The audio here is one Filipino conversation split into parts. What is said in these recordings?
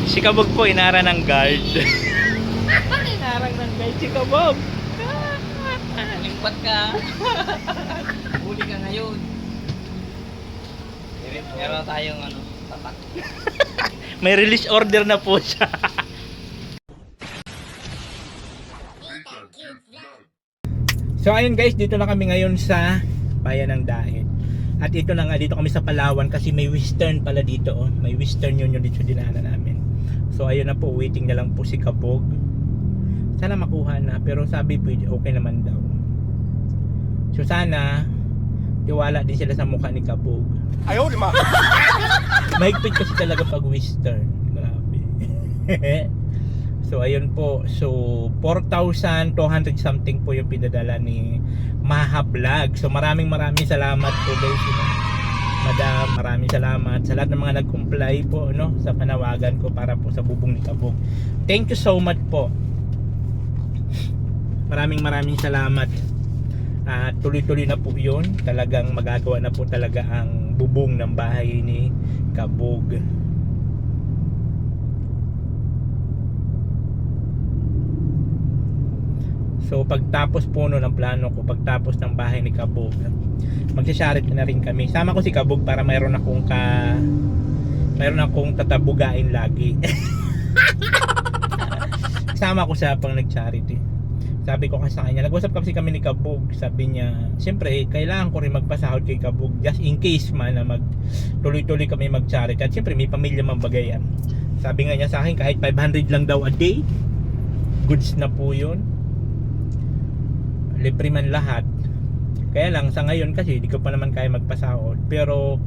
Si Kabog po, inara ng guard. Inarang ng guard si Kabog. Limpat ka. Huli ka ngayon. Meron tayong ano, tatak. May release order na po siya. So ayun guys, dito na kami ngayon sa Bayan ng Dahit. At ito na nga, dito kami sa Palawan kasi may Western pala dito. Oh. May Western yun dito dinaanan namin. So ayun na po, waiting na lang po si Kabog. Sana makuha na, pero sabi po okay naman daw. So sana tiwala din sila sa mukha ni Kabog. Ayaw, di ma. Mahigpit kasi talaga pag Western. Grabe. So ayun po. So 4,200 something po yung pinadala ni Maha Vlog. So maraming salamat po guys. Madam, maraming salamat sa lahat ng mga nag-comply po no sa panawagan ko para po sa bubong ni Kabog. Thank you so much po. Maraming salamat. At tuloy-tuloy na po 'yon. Talagang magagawa na po talaga ang bubong ng bahay ni Kabog. So pagtapos po no ng plano ko, pagtapos ng bahay ni Kabog, magsasharit na rin kami. Sama ko si Kabog para mayroon akong tatabugain lagi. Sama ko siya pang nag-charity. Sabi ko kasi sa kanya, nag-usap kasi kami ni Kabog. Sabi niya, siyempre kailangan ko rin magpasahod kay Kabog just in case man na tuloy-tuloy kami mag-charity. At siyempre may pamilya mabagayan. Sabi nga niya sa akin, kahit 500 lang daw a day, goods na po yun. Libre man lahat. Kaya lang sa ngayon kasi di ko pa naman kaya magpasahod. Pero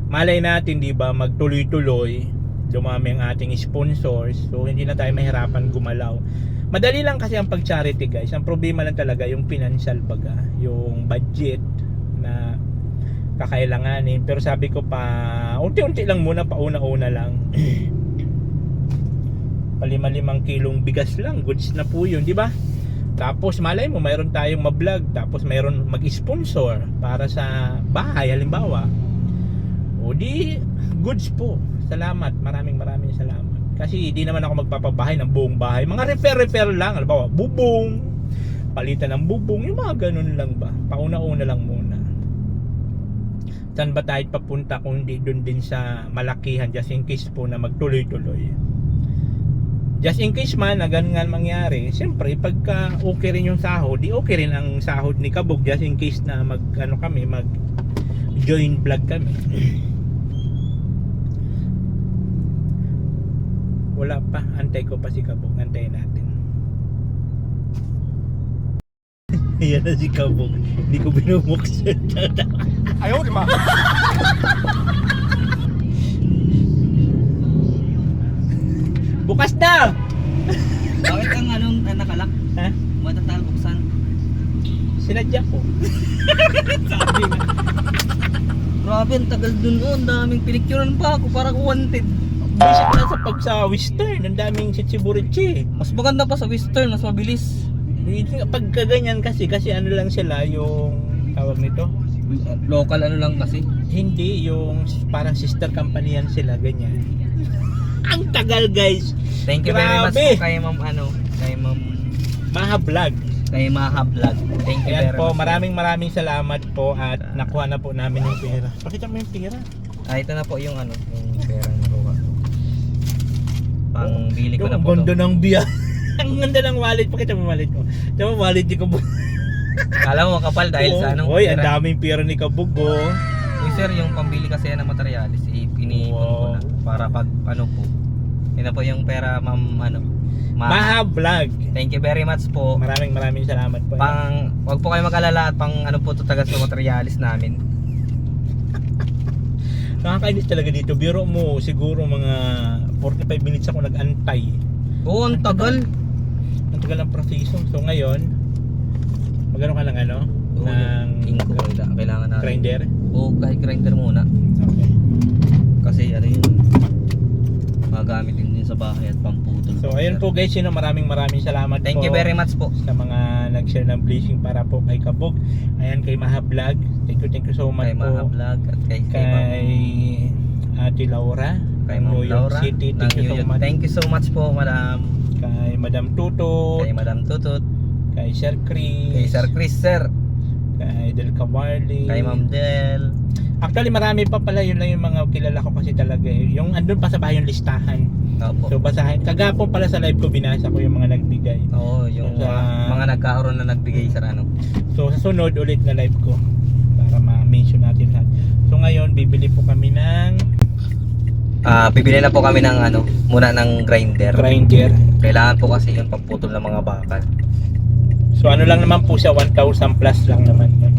malay natin, di ba, magtuloy-tuloy, dumami ang ating sponsors. So hindi na tayo mahirapan gumalaw. Madali lang kasi ang pag-charity guys. Ang problema lang talaga yung financial baga, yung budget na kakailanganin. Pero sabi ko pa, unti-unti lang muna, pauna-una lang. 5 kilong bigas lang, goods na po yun, di ba? Tapos malay mo mayroon tayong ma-vlog, tapos mayroon mag-sponsor para sa bahay halimbawa. O di goods po. Salamat, maraming salamat. Kasi di naman ako magpapabahay ng buong bahay. Mga refer lang, halimbawa bubong, palitan ng bubong, yung mga ganun lang ba. Pauna-una lang muna. Saan ba tayo papunta kung di doon din sa malakihan just in case po na magtuloy-tuloy. Just in case man na ganun nga mangyari, siyempre pagka okay rin yung sahod, di okay rin ang sahod ni Kabog just in case na mag join vlog kami. Wala pa, antay ko pa si Kabog, antayin natin. Yan na si Kabog, hindi ko binubuksan. Ayaw, di ma. Bukas na! Bakit ang anong nakalak? Ha? Matatal buksan. Sinadya ko. Sabi na. Grabe, ang tagal dun. Oh, ang daming pinicturean pa ako para wanted. Basic na sa Western, ang daming Chichiburichi. Mas maganda pa sa Western, mas mabilis. Pagka ganyan kasi ano lang sila yung tawag nito? Local ano lang kasi. Hindi, yung parang sister company yan sila, ganyan. Ang tagal guys. Thank you very much po kay Ma'am kay Ma'am Maha Vlog. Kay Maha Vlog. Thank you Ayan very po, much. maraming salamat po at nakuha na po namin yung pera. Pakita mo yung pera. Ito na po yung yung pera na nakuha. Pang bili ko na Ang po. ganda ng biya. Ang ganda ng wallet. Pakita mo wallet mo. Pakita mo wallet ni Kabog. Kala mo kapal dahil sa anong Hoy, ang pera. daming pera ni Kabog oh. Sir, yung pambili kasi yan ng materialis, iniipon ko na para pag po. Yun na po yung pera, Ma'am Maha Vlog. Thank you very much po. Maraming salamat po. Wag po kayo mag-alala at pang po taga sa materialis namin. Nakakainis talaga dito. Biro mo, siguro mga 45 minutes ako nag-antay. Oo, ang tagal. Ang tagal ng proseso. So ngayon, magano ka ng ng Inko, kailangan natin. grinder. Oo, kahit grinder muna. Okay. Kasi yun, magamit din sa bahay at pamputol. So ayun po guys, maraming salamat Thank po. you very much po Sa mga nag-share ng blessing para po kay Kabog. Ayan, kay Maha Vlog. Thank you so much kay po. Maha Vlog at kay Kay Ate Laura. Kay Ma'am New York Laura City. ng Thank you New so York. much. Thank you so much po, Madam. Kay Madam Tutut, Kay Madam Tutut, kay Sir Chris, kay Sir Chris, sir, kay Del Camarli, kay Ma'am Del. Actually marami pa pala, yun lang yung mga kilala ko kasi talaga eh. Yung andun pa sa bahay yung listahan. Opo. So basahin. Kagapon pala sa live ko binasa ko yung mga nagbigay. Oo, yung mga nagkaaroon na nagbigay sa ano. So sa sunod ulit na live ko para ma-mention natin lahat. So ngayon bibili po kami ng Bibili na po kami ng ano, muna ng grinder. grinder. Kailangan po kasi yung pamputol ng mga bakal. So ano lang naman po siya, 1,000 plus lang naman yun.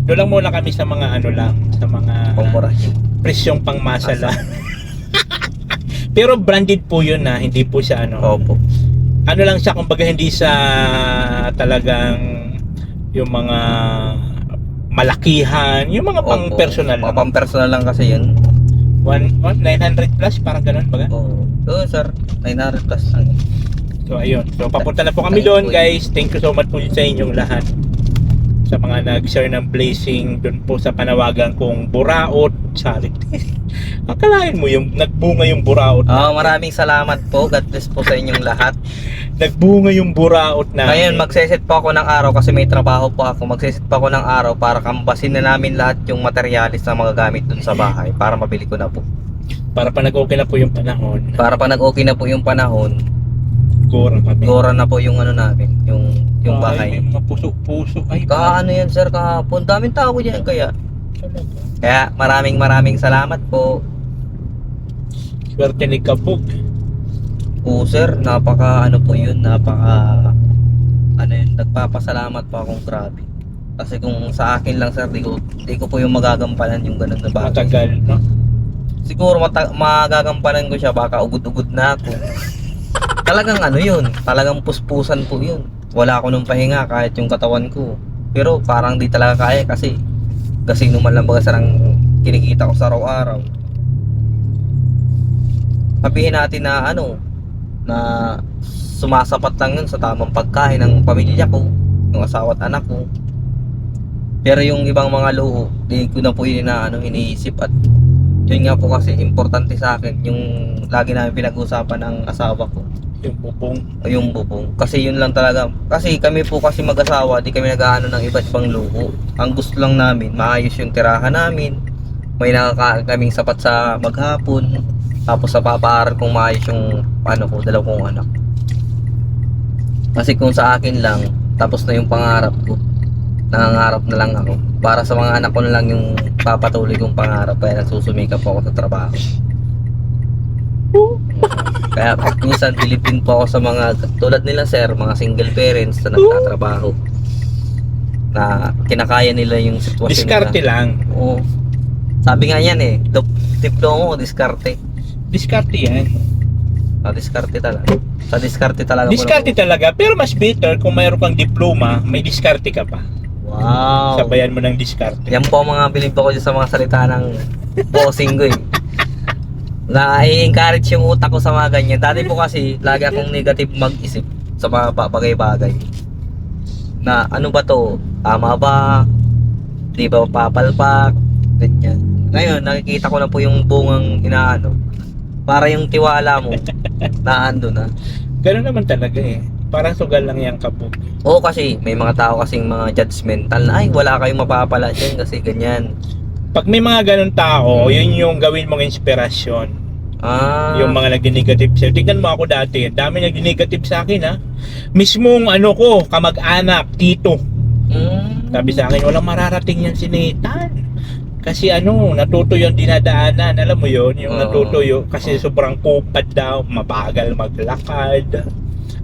Doon lang muna kami sa mga ano lang, sa mga Pangmurahin. presyong pangmasa lang. Pero branded po yun na, hindi po siya ano. Opo. Ano lang siya, kumbaga hindi sa talagang yung mga malakihan, yung mga pang personal Mga lang. pang personal lang kasi yun. 900 plus, parang ganun baga. Oo. Oo, sir. 900 plus lang. So ayun, so papunta na po kami doon guys. Thank you so much po sa inyong lahat, sa mga nag-share ng blessing doon po sa panawagan kong buraot charity. Akalain mo yung nagbunga yung buraot. Maraming salamat po. God bless po sa inyong lahat. Nagbunga yung buraot na. Ngayon, magseset po ako ng araw kasi may trabaho po ako. Magseset po ako ng araw para kambasin na namin lahat yung materialis na magagamit dun sa bahay para mabili ko na po. Para pa nag-okay na po yung panahon. Para pa nag-okay na po yung panahon, Gora kami. gora na po yung ano namin, yung Ay, bahay. may mga puso-puso. Ay, Kaano yan, sir, kahapon. Daming tao dyan kaya. talaga. Kaya maraming salamat po. Swerte ni Kapug. Oo, sir, napaka ano po yun, napaka ano yun, nagpapasalamat po akong grabe. Kasi kung sa akin lang, sir, di ko po yung magagampanan yung ganun na bagay. Matagal, no? Siguro magagampanan ko siya, baka ugod-ugod na ako. Talagang ano yun, talagang puspusan po yun. Wala ako nung pahinga kahit yung katawan ko. Pero parang di talaga kaya kasi naman lang baga sarang kinikita ko sa araw-araw. Sabihin natin na ano, na sumasapat lang yun sa tamang pagkain ng pamilya ko, yung asawa at anak ko. Pero yung ibang mga luho, di ko na po yun na iniisip at yun nga po kasi importante sa akin yung lagi namin pinag-usapan ng asawa ko, Yung bubong. yung bubong. Kasi yun lang talaga, kasi kami po kasi mag-asawa, di kami nag-aano ng iba't ibang luho. Ang gusto lang namin, maayos yung tirahan namin, may nakakain kaming sapat sa maghapon, tapos sa papaaral kong maayos yung ano ko, dalaw kong anak. Kasi kung sa akin lang, tapos na yung pangarap ko, nangangarap na lang ako. Para sa mga anak ko na lang yung papatuloy kong pangarap, kaya nagsusumikap po ako sa trabaho. Kaya pag minsan dilipin po ako sa mga tulad nila, sir, mga single parents na nagtatrabaho, na kinakaya nila yung sitwasyon Diskarte nila. lang. Oo. Sabi nga yan eh, diploma o diskarte. Diskarte yan. Diskarte talaga. Sa diskarte talaga. Diskarte talaga, pero mas better kung mayroon kang diploma, may diskarte ka pa. Wow. Sabayan mo ng diskarte. Yan po ang mga bilib ako dyan sa mga salita ng bossing ko eh. Na-encourage yung utak ko sa mga ganyan. Dati po kasi, lagi akong negative mag-isip sa mga bagay-bagay. Na ano ba to? Tama ba? Di ba papalpak? Ganyan. Ngayon, nakikita ko na po yung bungang inaano. Para yung tiwala mo, naando na. Ganun naman talaga eh. Parang sugal lang yung Kapug. Oo, kasi may mga tao kasing mga judgmental na ay wala kayong mapapala dyan kasi ganyan. Pag may mga ganun tao, yun yung gawin mong inspirasyon. Yung mga nag-negative sa'yo. Tignan mo ako dati, dami nag-negative sa akin ha. Mismong ano ko, kamag-anak, tito. Sabi sa akin, walang mararating yan si Nathan. Kasi ano, natutuyo yung dinadaanan. Alam mo yun, yung natutuyo. Kasi sobrang kupad daw, mabagal maglakad,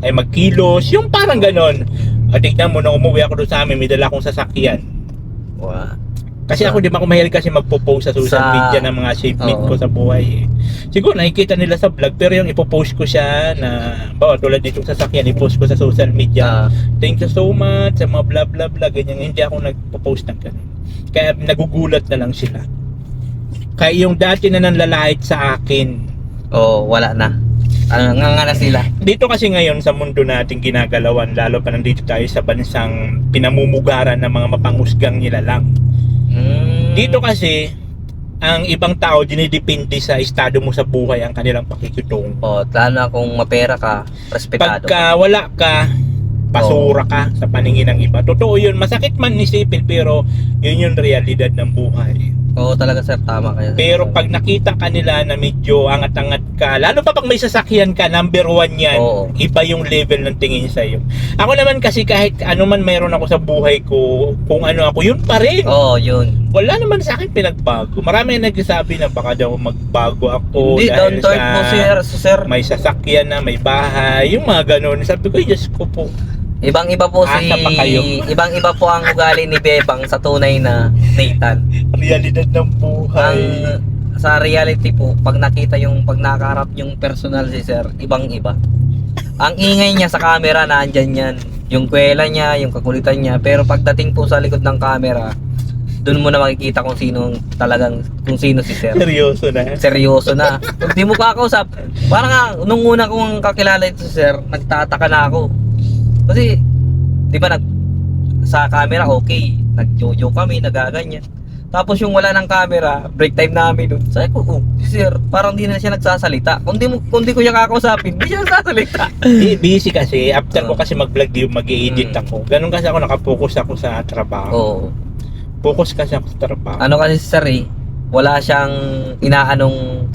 ay magkilos. Yung parang ganon. At tignan mo, nung umuwi ako doon sa amin, may dala akong sasakyan. Wow. Kasi ako di ba ako mahilig kasi magpo-post sa social media ng mga achievement ko sa buhay eh. Siguro nakikita nila sa vlog, pero yung ipopost ko siya na tulad nitong sasakyan, ipost ko sa social media. Thank you so much sa mga bla bla bla, ganyan. Hindi ako nagpo-post ng ganun. Kaya nagugulat na lang sila. Kaya yung dati na nanlalait sa akin, wala na. Nga na sila. dito kasi ngayon sa mundo natin ginagalawan, lalo pa nandito tayo sa bansang pinamumugaran ng mga mapanghusgang nilalang. Dito kasi ang ibang tao dinidepende sa estado mo sa buhay ang kanilang pakikitungo. O, lalo na kung mapera ka, respetado. Pagka wala ka, basura ka sa paningin ng iba. Totoo yun, masakit man isipin pero yun yung realidad ng buhay. Oo, talaga sir, tama kayo. Pero pag nakita ka nila na medyo angat-angat ka, lalo pa pag may sasakyan ka, number 1 yan, Oo. iba yung level ng tingin sa'yo. Ako naman kasi kahit ano man mayroon ako sa buhay ko, kung ano ako, yun pa rin. Oo, yun. Wala naman sa akin pinagbago. Marami na nagsasabi na baka daw magbago ako Hindi, down dahil to earth mo sir. may sasakyan na, may bahay, yung mga ganun. Sabi ko, Diyos ko po. Ibang-iba po Asa pa kayo? Ibang-iba po ang ugali ni Bebang sa tunay na Nathan. Realidad ng buhay. Sa reality po, pag nakaharap yung personal si sir, ibang-iba. Ang ingay niya sa camera, nandyan yan. Yung kwela niya, yung kakulitan niya. Pero pagdating po sa likod ng camera, doon mo na makikita kung sino si sir. Seryoso na. Seryoso na. Kung di mo kakausap, parang nga, nung una kong kakilala ito si sir, nagtataka na ako. Kasi, di ba sa camera okay, nag-jojo kami, nagaganyan. Tapos yung wala ng camera, break time namin doon. Sabi ko, si sir, parang di na siya nagsasalita. Kung di ko siya kakausapin, di siya nagsasalita. Busy kasi, after ko kasi mag-vlog, mag-i-edit ako. Ganun kasi ako, nakapokus ako sa trabaho. Oo. Focus kasi ako sa trabaho. Ano kasi si sir wala siyang inaanong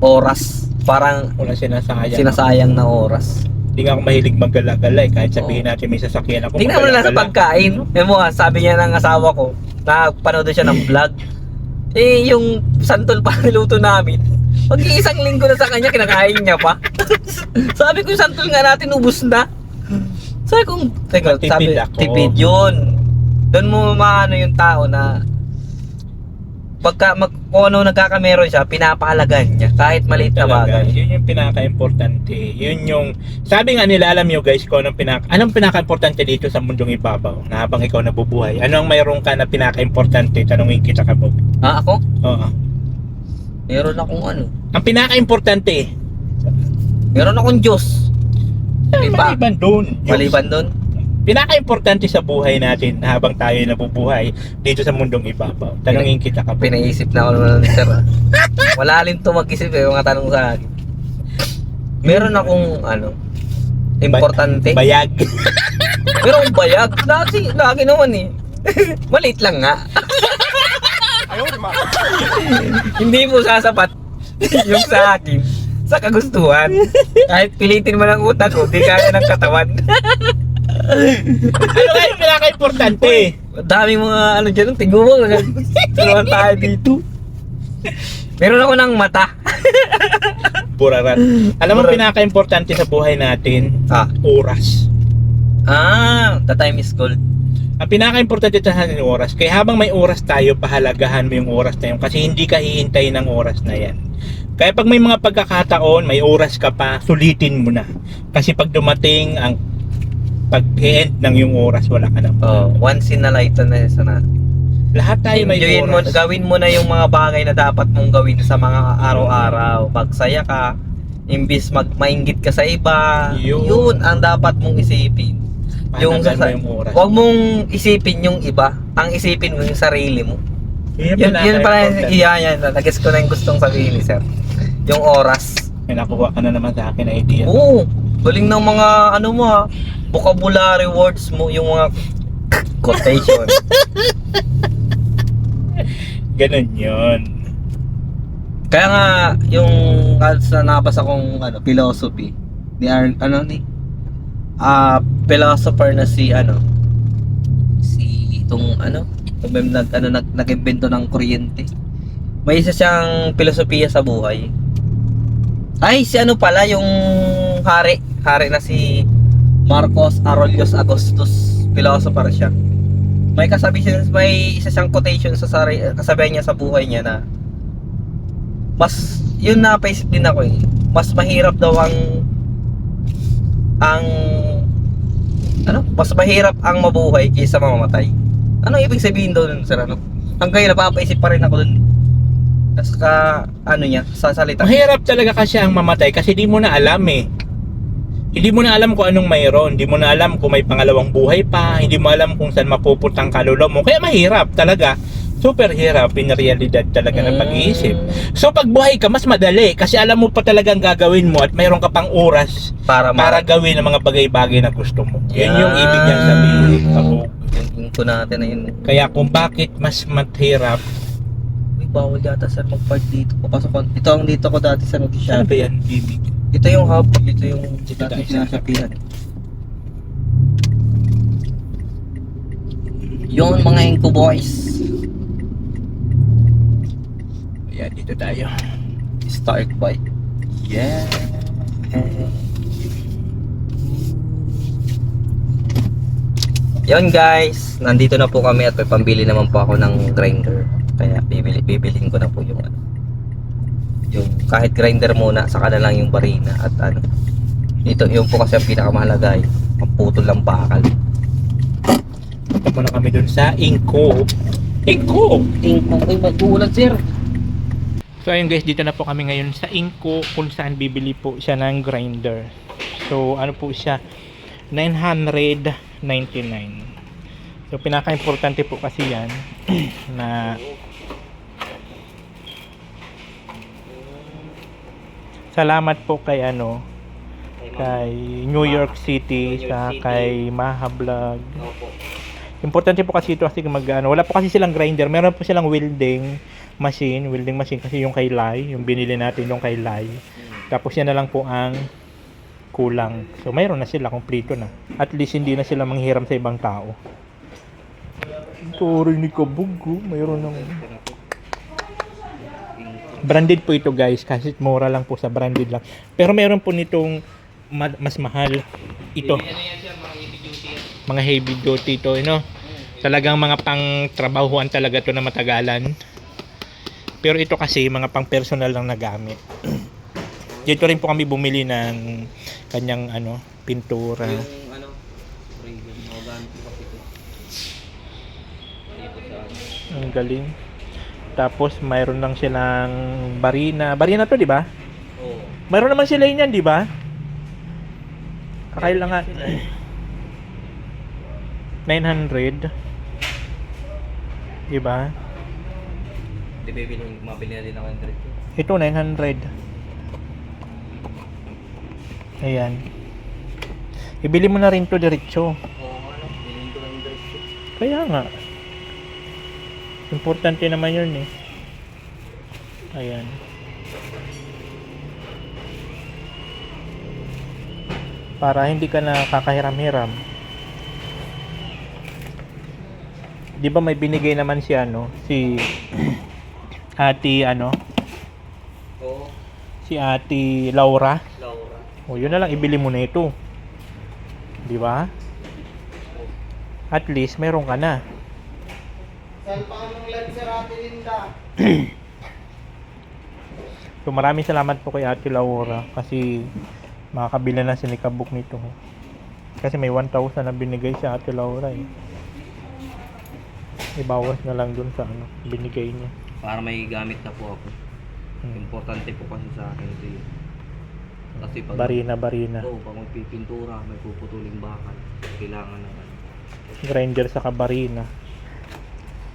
oras. Parang Wala sinasayang. sinasayang na oras. Hindi nga ako mahilig maggala-gala kahit sabihin natin may sasakyan ako. Tingnan mo na lang sa pagkain. Yan mo, sabi niya ng asawa ko, napanood siya ng vlog. Yung santol pa niluto namin. Pag isang linggo na sa kanya, kinakain niya pa. Sabi ko, yung santol nga natin, ubus na. Sabi ko, teka, Matipid sabi, ako. tipid yun. Doon mo maano yung tao na kung ano nagkakameron siya, pinapahalagan niya kahit maliit na Talaga, bagay. yun yung pinaka-importante. Yun yung, sabi nga nila, alam nyo guys, kung anong pinaka-importante dito sa mundong ibabaw na habang ikaw nabubuhay. Ano ang mayroon ka na pinaka-importante? Tanungin kita ka, Bob. Ako? Oo. Meron akong ano? Ang pinaka-importante, Meron akong Diyos. Diba? maliban doon. Maliban doon? Pinaka-importante sa buhay natin habang tayo nabubuhay dito sa mundong ibabaw. Tanungin kita ka, Bob. Pinaisip na ako naman sir. Wala rin to mag-isip mga tanong sa akin. Meron akong ano, importante. Bayag. Meron akong bayag. Lagi naman eh. Maliit lang nga. Ayaw di ma. Hindi mo sasapat yung sa akin sa kagustuhan. Kahit pilitin mo ng utak ko, di kaya ng katawan. Ano nga yung pinaka-importante? Dami mga ano dyan, tingnan mo. Tulungan tayo dito. Meron ako ng mata. Buraran. Alam mo pinaka-importante sa buhay natin? Oras. The time is gold. Ang pinaka-importante sa atin yung oras. Kaya habang may oras tayo, pahalagahan mo yung oras na yun. Kasi hindi ka hihintay ng oras na yan. Kaya pag may mga pagkakataon, may oras ka pa, sulitin mo na. Kasi pag dumating ang pag-end ng yung oras, wala ka na. Once in a lifetime na sana. Lahat tayo may Enjoyin mo, oras. gawin mo na yung mga bagay na dapat mong gawin sa mga araw-araw. Pagsaya ka, imbis mainggit ka sa iba, Yun. yun ang dapat mong isipin. Pahalagan mo yung oras. Huwag mong isipin yung iba, ang isipin mo yung sarili mo. Yun pinaka-importante. pala, yan, nag-guess ko na yung gustong sabihin ni sir. Yung oras. May nakuha ka na naman sa akin na idea. Oo, galing ng mga ano mo vocabulary words mo, yung mga quotation. Ganun yun. Kaya nga yung sa nabasa kong philosophy ni philosopher na si itong nag-imbento ng kuryente. May isa siyang filosofiya sa buhay. Ay, si pala yung hari na si Marcos Aurelius Augustus, philosopher siya. May isa siyang quotation sa kasabihan niya sa buhay niya na yun napaisip din ako mas mahirap daw mas mahirap ang mabuhay kaysa mamamatay. Anong ibig sabihin daw dun, sir? Hanggang napapaisip pa rin ako dun. Sa salita. Mahirap talaga kasi ang mamatay kasi di mo na alam eh. Hindi mo na alam kung anong mayroon. Hindi mo na alam kung may pangalawang buhay pa. Hindi mo alam kung saan mapupunta ang kaluluwa mo. Kaya mahirap talaga. super hirap in realidad talaga ng pag-iisip. So pag buhay ka, mas madali kasi alam mo pa talagang gagawin mo at mayroon ka pang oras para gawin ang mga bagay-bagay na gusto mo. Yan yung ibig niyang sabihin, kabog. Yung ko natin na yun. Kaya kung bakit mas mahirap, Uy, bawal yata sir mag-park dito. Papasok ko. Ito ang dito ko dati sa ano ba Shopee. yan, ibig? Ito yung hub. Ito yung Dito tayo dati sa sinasabihan. Yun mga Inco boys. Ayan, dito tayo. Start bike. Yeah. Yun guys, nandito na po kami at may pambili naman po ako ng grinder. Kaya bibilhin ko na po yung ano. Yung kahit grinder muna, saka na lang yung barina at ano. Dito yun po kasi ang pinakamahalaga eh. Ang putol ng bakal. Punta muna kami dun sa Inco. Inco! Ay, mag-uulan sir. So ayun guys, dito na po kami ngayon sa Inco kung saan bibili po siya ng grinder. So ano po siya, 999. So pinaka-importante po kasi yan na salamat po kay ano, kay New York City, sa kay Maha Vlog. Importante po kasi ito kasi wala po kasi silang grinder, meron po silang welding machine kasi yung kay Lai, yung binili natin yung kay Lai. Tapos yan na lang po ang kulang. So mayroon na sila, kompleto na. At least hindi na sila manghiram sa ibang tao. Sorry ni Kabugo, mayroon ng branded po ito guys, kasi mura lang po sa branded lang. Pero mayroon po nitong mas mahal ito. Mga heavy duty ito, talagang mga pang trabahuan talaga to na matagalan. Pero ito kasi mga pang personal lang na gamit. Dito rin po kami bumili ng kanyang pintura. Yung ano, organ po kasi ito. Dito sa ano. Ang galing. Tapos mayroon lang silang barina. Barina to, di ba? Oo. Mayroon naman sila niyan, di ba? Kakailangan 900. Di ba? Di mabili na din ako ng direct. Ito 900. Ayan. Ibili mo na rin to diretso. Oo, ano, bilhin ko ng direct. Kaya nga. Importante naman yun eh. Ayan. Para hindi ka na kakahiram-hiram. Di ba may binigay naman si Ate Oo, si Ate Laura. Laura. O yun na lang, ibili mo na ito. Di ba? At least meron ka na. So maraming salamat po kay Ate Laura kasi makakabila na si Nikabuk nito. Kasi may 1,000 na binigay si Ate Laura eh. Ibawas na lang dun sa binigay niya. Para may gamit na po ako. Importante po kasi sa akin ito yun. Kasi pag Barina. pag magpipintura, may puputuling bakal. Kailangan na Grinder sa kabarina.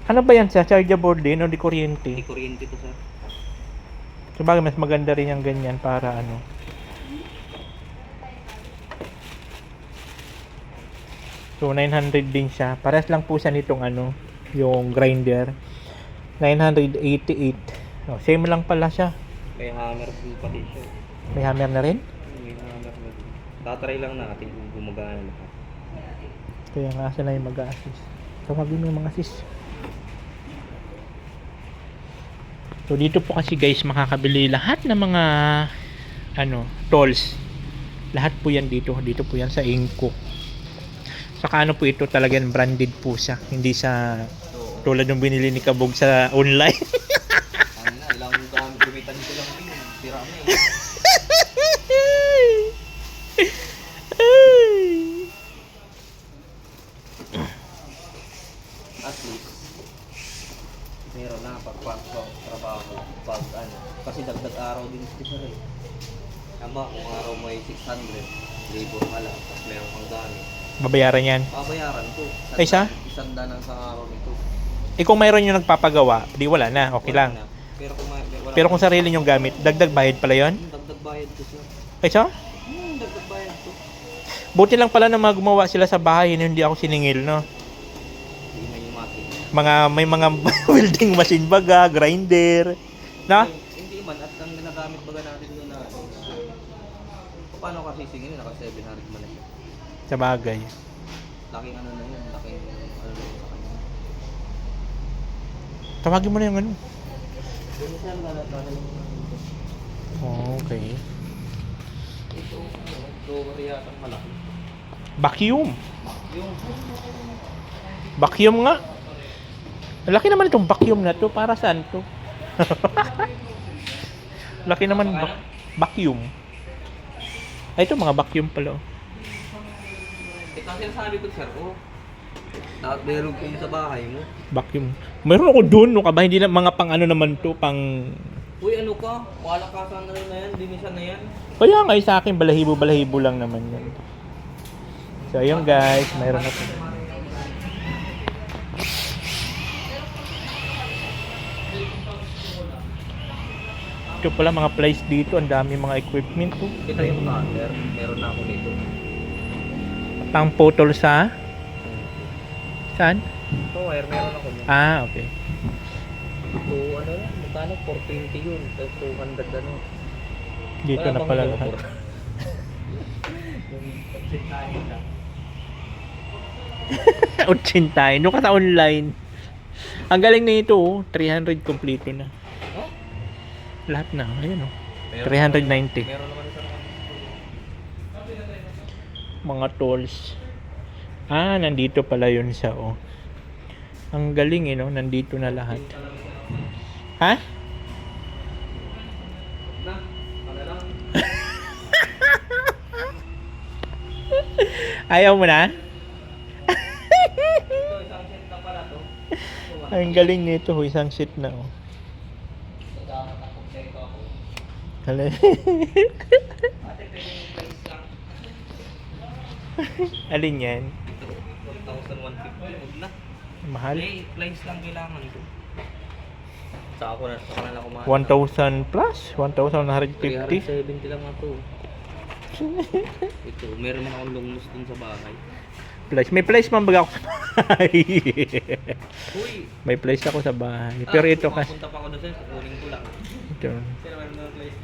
Ano ba yan, sa chargeable din o di kuryente? may kuryente to sir. Sabagay mas maganda rin yung ganyan para So 900 din siya. Parehas lang po siya nitong yung grinder. 988. Oh, same lang pala siya. May hammer din pati siya. May hammer na rin. May hammer na din. Tatry lang natin kung gumagana lahat. Kaya nga sila yung mag-assist. Tawagin mo yung mga assist. So dito po kasi guys makakabili lahat ng mga tools. Lahat po yan dito. Dito po yan sa Inco. Saka po ito talagang branded po siya. Hindi sa tulad ng binili ni Kabog sa online. Ano na, ilang gamitan ko lang din. Tira na eh. At least, meron na pagpasok, trabaho, kasi dagdag araw din ito sir eh. Tama, kung araw may 600, labor ka lang, tapos meron kang gamit. Babayaran yan. Babayaran ko. Ay, isa? Isang danang sa araw nito. kung mayroon yung nagpapagawa, di wala na, okay Wala lang. na. Pero kung wala. Pero kung sarili nyong gamit, dagdag bayad pala yon. Dagdag bayad ko sir. Ay, so? Dagdag bayad ko. Buti lang pala na mga gumawa sila sa bahay, hindi ako siningil, no? Hindi na yung mati. May mga welding machine baga, grinder, no? Hindi man, at ang ginagamit baga natin doon na paano kasi singin, naka 700 man na siya. Sa bagay. Laking ano na yun, laking ano na yun sa kanya. Tawagin mo na yung ano. Doon siya naglalagay Okay. ito, lower yata ang malaki. Vacuum. Yung Vacuum nga. Laki naman itong vacuum na to. Para saan to? Laki naman vacuum. Ay, ito mga vacuum pala. Oh. kasi sabi ko sir, dapat meron kayo sa bahay mo. Vacuum. Meron ako doon. No, kaba, hindi na mga pang ano naman to. Pang... Uy, ano ka? Malakasan na rin na yan, dinisan na yan. Kaya nga sa akin, balahibo lang naman yan. So, ayun guys. Mayroon na po. Ito pala mga place dito, ang dami mga equipment po. Ito yung cutter, meron na ako nito. Pang putol sa? Saan? Ito, wire, meron ako nito. Ah, okay. Ito, ano lang, magkano? 420 yun, tapos 200 ano. Dito Wala na bang pala motor? lahat. Yung pagsintahin lang. Utsintahin. Doon ka sa online. Ang galing na ito, 300 kompleto na. Oh? Lahat na, ayun oh. Meron 390. Meron naman sa Mga tools. Ah, nandito pala yun sa Ang galing no, nandito na lahat. Ha? na, ano lang. Ayaw mo na? Ito, isang set na pala to. Ang galing nito, isang seat na Nagkakatakot sa ito ako. Hala. Ate, pwede yung price lang. Alin yan? Ito, 1,150. Huwag na. Mahal? Price lang kailangan ko. Sa ako na kumain. 1,000 plus? 1,150? 370 lang nga to. Ito, meron man akong longness dun sa bahay. Place. May place man baga ako sa bahay. Uy! May place ako sa bahay. Pero ito kasi. Punta pa ako doon sir, kukunin ko lang. Ito. Pero meron na place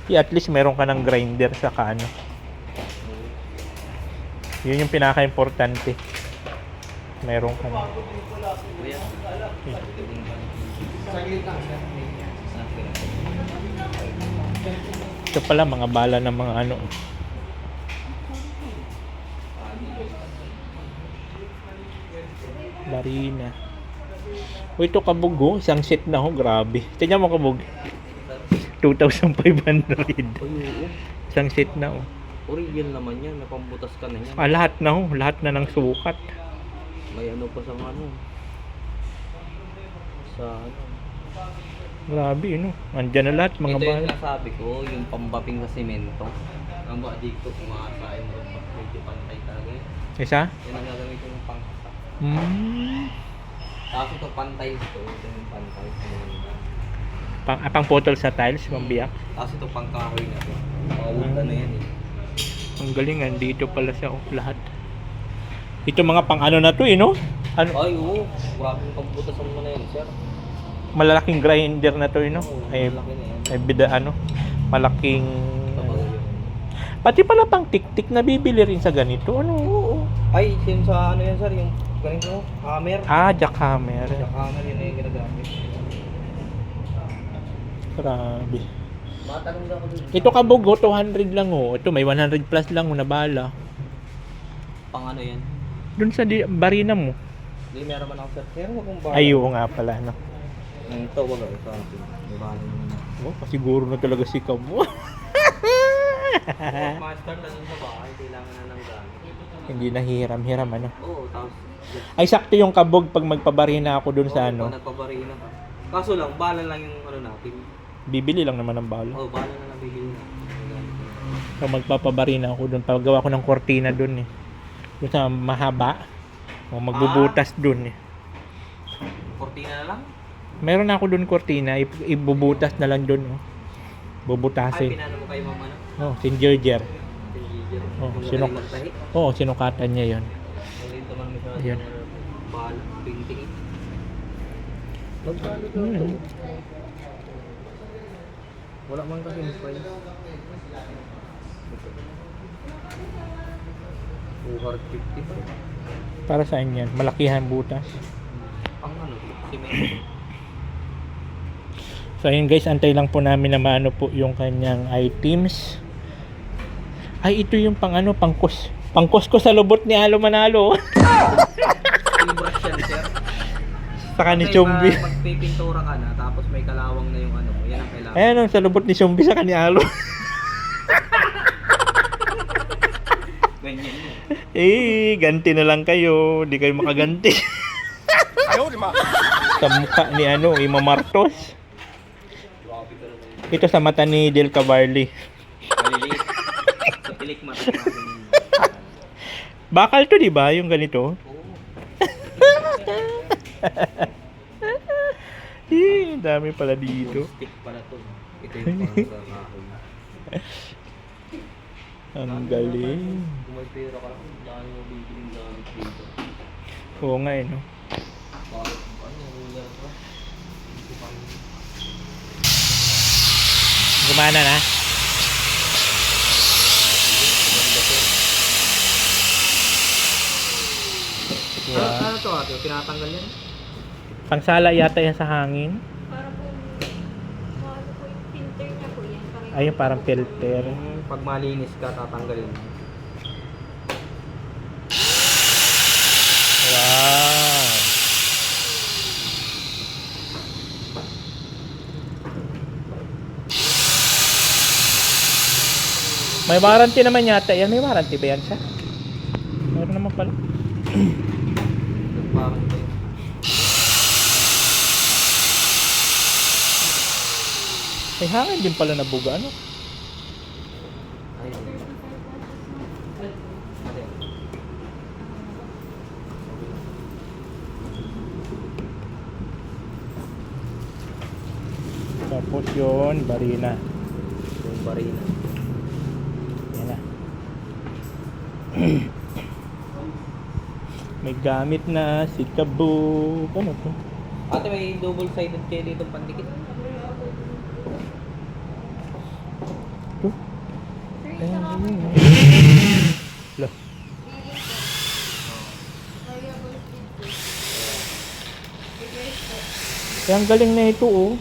na. At least meron ka ng grinder sa ano. Yun yung pinaka-importante. Meron ka na. Kuya. Ito pala mga bala ng mga ano. Barina. O ito kabog isang set na grabe. Tingnan mo kabog. 2,500. Uy, Isang set na Original naman yan, napambutas ka na yan. lahat na lahat na ng sukat. May ano pa sa ano. Sa ano. Grabe Andyan na lahat mga Ito yung bala. nasabi ko, yung pambaping sa semento. Ang mga dito, kumakasaya mo rin medyo pantay talaga yun. Isa? Yan ang gagamitin yung pangkasa. Tapos ito pantay ito yung pantay. Pang putol sa tiles, pambiyak. Tapos ito pangkahoy na ito. Mga wood ano yan eh. Ang galing dito pala sa lahat. Ito mga pang ano na to no? Ano? Ay oo, grabe yung pagbutasan mo na yan sir. Malalaking grinder na to Oo, Ay, malaki na yan. ay bida malaking Tapos yun. pati pala pang tik-tik na bibili rin sa ganito. Oo. Ay, yun sa ano yan sir, yung ganito, hammer. Ah, jackhammer. Sa hammer yun na yung ginagamit. Grabe. Matanong na ako dun. Ito kabog 200 lang Ito may 100 plus lang na bala. Pang ano yan? Dun sa barina mo. Hindi, meron man ako sir. Meron akong bar. Ay, oo nga pala Ito, wala. Ito, may bahala naman. Siguro na talaga si Kamo. Master na dun sa bahay, kailangan na ng gamit. Hindi nahihiram-hiram Oo, tapos Ay sakto yung kabog pag magpabarina ako dun sa pag nagpabarina ka. Kaso lang, bala lang yung ano natin. Bibili lang naman ng bala. Oo, bala na nabili na. So magpapabarina ako dun. Pagawa ko ng kortina dun Dun sa mahaba. O magbubutas dun Kortina na lang? Meron ako dun kortina, ibubutas na lang dun. Oh. Ay, Bubutasin. pinano mo kayo mama na? Oh, sinjerjer. Sinukatan niya yon. Ayan. Mahal, pinting. Magkano to? Wala man kasi price. 250 pa. Para saan yan? Malakihan butas. Pang ano? Cement. So ayun guys, antay lang po namin na maano po yung kanyang items. Ay, ito yung pang ano, pangkus ko sa lubot ni Alo Manalo. Steel brush yan, sir. Saka ni Kasi Chumbi. magpipintura ka na, tapos may kalawang na yung ano, yan ang kailangan. Ayan oh, sa lubot ni Chumbi saka ni Alo. Ganyan yun. Ganti na lang kayo. Di kayo makaganti. Ayaw, di ma. Sa mukha ni ano, Imamartos. Ito sa mata ni Del Cavalli. Maliliit. Sa pilik mata natin. Bakal to, di ba? Yung ganito. Dami pala dito. Stick pala to. Ito yung parang kahoy. Ang galing. Kung may pera ka, dahil mo bibiling gamit dito. Oo nga eh, no? Bakit? Ano yung yan ba? Gumana na. Ano to ate? Tinatanggal yan? Pangsala yata yan sa hangin. Para po, ano po yung filter niya po yan. Ayun, parang filter. Pag malinis ka, tatanggalin mo. Wow. May warranty naman yata yan. May warranty ba yan siya? Meron naman pala. Parang ito yun. May hangin din pala na buga, ano? Ayun. Ate. Tapos yun, barina. Yung barina. Yan na. May gamit na si Kabog. Ano to? Ate, may double-sided kayo dito pandikit. Ito? Sir, Ayan, saka yun, oh. Lah. variable speed po. Request po. Kaya ang galing na ito, oh.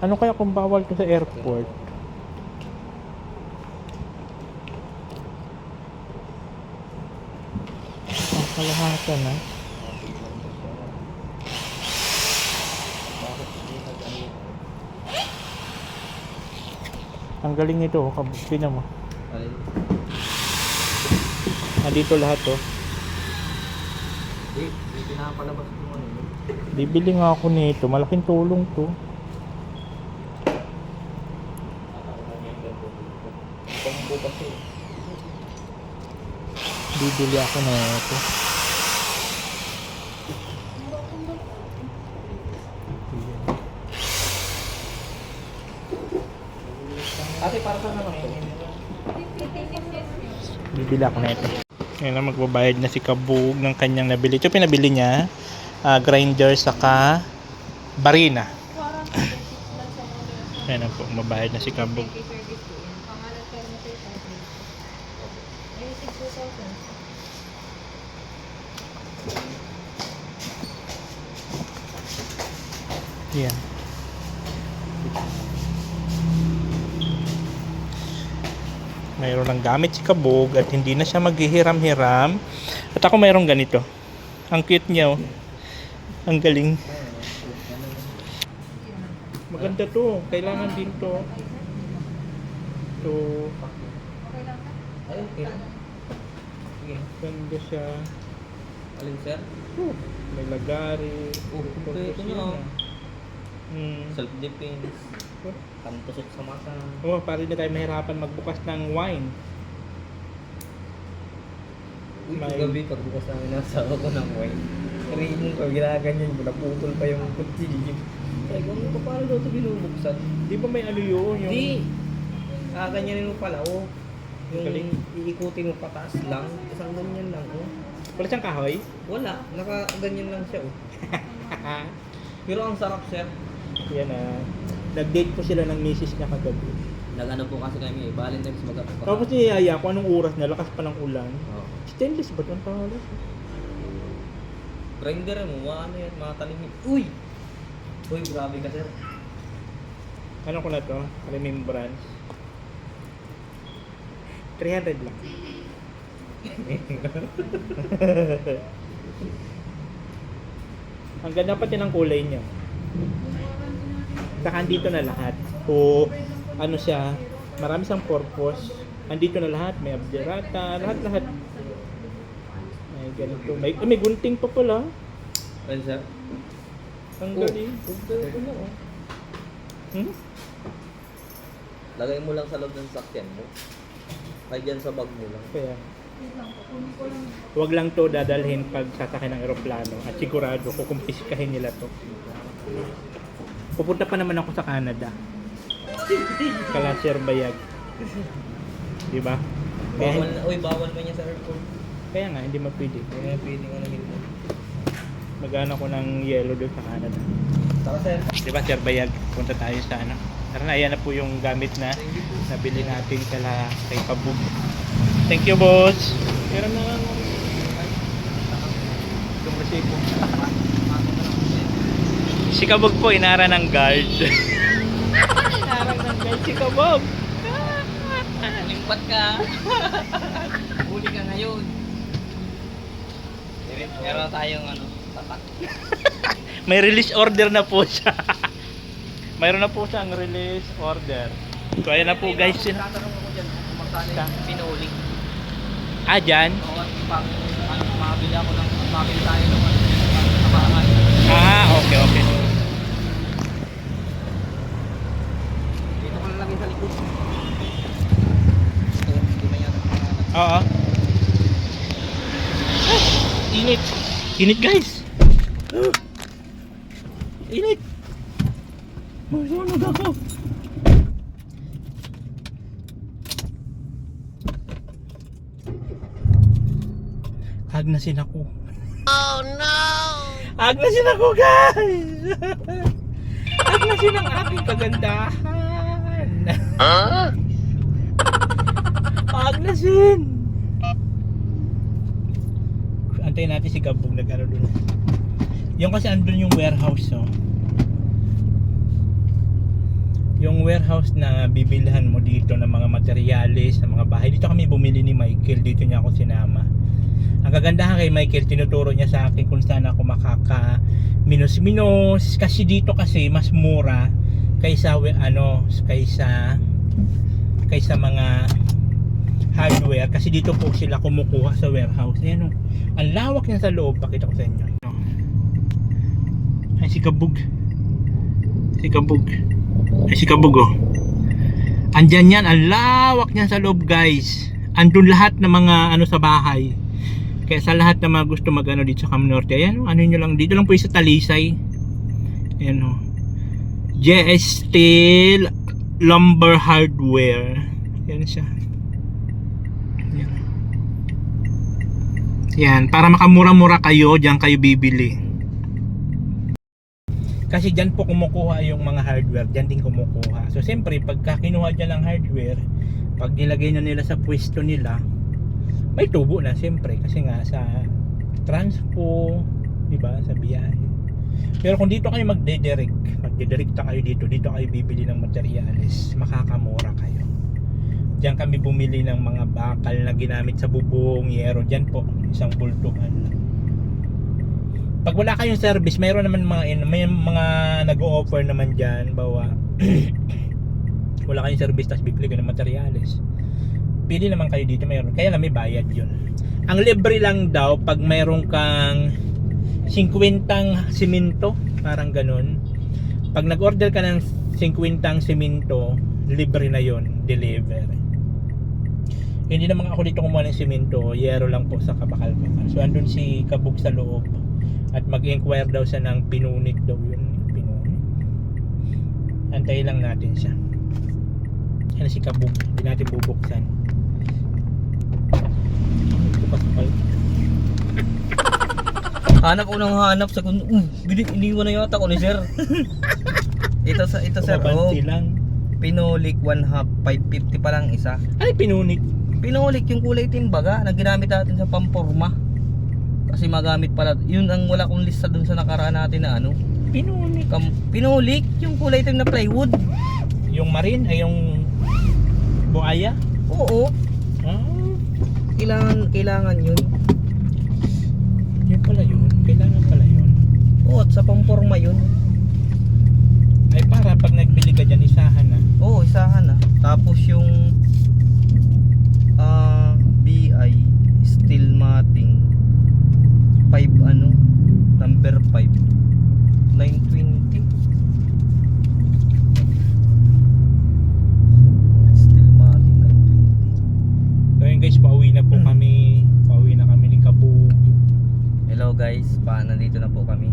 Ano kaya kung bawal to sa airport? Ang kalahatan, ha? Ang galing nito, oh. Tingnan mo. Alin? Nandito lahat, oh. May pinapalabas ko ano. Bibili nga ako nito. Malaking tulong to. Combo kasi. Bibili ako na ito. Ate, para saan naman ito? Bibili ako na ito. Ngayon na magbabayad na si Kabog ng kanyang nabili. Ito pinabili niya. Grinder saka barina. Ayan na po. Mabayad na si Kabog. Service po yan. Pangalan pero na 3,000. Ayun, 6,000. Yan. Mayroon ng gamit si Kabog at hindi na siya maghihiram-hiram. At ako mayroong ganito. Ang cute niya, oh. Ang galing. Maganda to. Kailangan din to. To. Okay lang ka? Ay, okay. Sige. Ganda siya. Alin, sir? Oh, may lagari. Oh, ito na. Hmm. Self-defense. Pantusok sa mata. Oh, para hindi tayo mahirapan magbukas ng wine. Uy, May- gabi pagbukas namin nasawa ko ng wine. Rimong ka, ginaganyan mo, naputol pa yung kutsilyo. Sabi ko, ano pa, paano daw ito binubuksan? Di ba may ano yun? Yung... Hindi. Ganyanin mo pala, oh. Yung Galing. iikutin mo pataas lang, isang ganyan lang, oh. Wala siyang kahoy? Wala, naka-ganyan lang siya, oh. Pero ang sarap, sir. Yan nag-date po sila ng misis niya kagabi. Nagano po kasi kami, Valentine's magkapatid. Tapos niyaya ko anong oras na, lakas pa ng ulan. Oh. Stainless ba ito ang pangalan? Grinder mo, ano yan, mga talimig. Uy! Uy, grabe ka, sir. Ano ko na to? Remembrance. 300 lang. Ang ganda pati ng kulay niya. Saka andito na lahat. O ano siya, marami siyang purpose. Andito na lahat, may abderata, lahat-lahat. May ganito. May gunting pa pala. Ano, sir? Ang galing. Oh. Hmm? Lagay mo lang sa loob ng sakyan mo. Ay, dyan sa bag mo lang. Kaya, wag lang to dadalhin pag sasakay ng eroplano at sigurado kukumpiskahin nila to. Pupunta pa naman ako sa Canada. Kala Sir Bayag. Di ba? Bawal, Kaya, bawal man yan sa airport. kaya nga, hindi mapwede. Kaya pwede nga namin mo. Magana ko ng yellow doon sa Canada. Tara, sir. Di ba Sir Bayag? Punta tayo sa ano. Tara na, ayan na po yung gamit na nabili natin kay Kabug. Thank you, boss. Pero na lang. Itong resibo. Si Kabog po, inara ng guard. Inara ng guard si Kabog. Limpat ka. Huli ka ngayon. Meron tayong tatak. May release order na po siya. Mayroon na po siyang release order. So ayan na po guys. Tatanong ako dyan kung magkano yung pinuli. Dyan? O pang makabili ako ng makabili tayo ng kapaangan. Okay. Dito ko lang lagay sa likod. Ito, hindi man yan. Oo. Init. Init guys. Init. Masunog ako. Agnasin ako. Oh no! Agnasin ako guys! Agnasin ang aking kagandahan. Agnasin! Antayin natin si Kabog nag-ano dun. Yung kasi andun yung warehouse, oh. Yung warehouse na bibilhan mo dito ng mga materyales, ng mga bahay. Dito kami bumili ni Michael, dito niya ako sinama. Ang kagandahan kay Michael, tinuturo niya sa akin kung saan ako makaka minus kasi dito kasi mas mura kaysa kaysa mga hardware, kasi dito po sila kumukuha sa warehouse. Ayan, oh. Ang lawak niya sa loob, pakita ko sa inyo. Ay, si Kabog. Ay, si Kabog, oh. Andyan yan, ang lawak niya sa loob guys. Andun lahat ng mga ano sa bahay. Kaya sa lahat na mga gusto magano dito sa Cam Norte, ayan, ano nyo lang, dito lang po yung sa Talisay. Ayan, oh. JS Steel Lumber Hardware. Ayan siya. Ayan. Yan, para makamura-mura kayo, diyan kayo bibili. Kasi diyan po kumukuha yung mga hardware, diyan din kumukuha. So siyempre, pagka kinuha diyan ng hardware, pag nilagay na nila sa pwesto nila, may tubo na siyempre kasi nga sa transpo, di ba, sa biyahe. Pero kung dito kayo magdidirekta kayo dito kayo bibili ng materyales, makakamura kayo. Diyan kami bumili ng mga bakal na ginamit sa bubong, yero, diyan po, isang bultuhan lang. Pag wala kayong service, mayroon naman may mga nag-o-offer naman diyan, bawa wala kayong service tapos bibili kayo ng materyales. Pili naman kayo dito, mayroon. Kaya lang may bayad yun. Ang libre lang daw pag mayroon kang 50 simento, parang ganun. Pag nag-order ka ng 50 simento, libre na yun, deliver. Hindi naman ako dito kumuha ng simento, yero lang po sa Kabakal-Bakal. So andun si Kabog sa loob. At mag-inquire daw siya ng pinunit daw yun. Pinunit. Antayin lang natin siya. Yan si Kabog. Hindi natin bubuksan. Bukas pala. Hanap ko ng hanap sa kung iniwan na yata ko ni sir. ito sir, oh, Kabanti lang. Pinolik 1/2, 550 pa lang isa. Ay, pinunit. Pinolik yung kulay timbaga na ginamit natin sa pamporma. Kasi magamit pala, yun ang wala kong lista dun sa nakaraan natin na ano. Pinunit. Pinolik yung kulay itim na plywood. Yung marine ay yung buaya. Oo, Ah, kailangan yun. yun pala yun. Kailangan pala yun. Oo, at sa pamporma yun. Ay para pag nagbili ka dyan, isahan na. Oo, isahan na. Tapos yung BI steel matting 5 number 5 920 steel matting 920. So yun guys, pauwi na po kami. Pauwi na kami ni Kabog. Hello guys, nandito na po kami.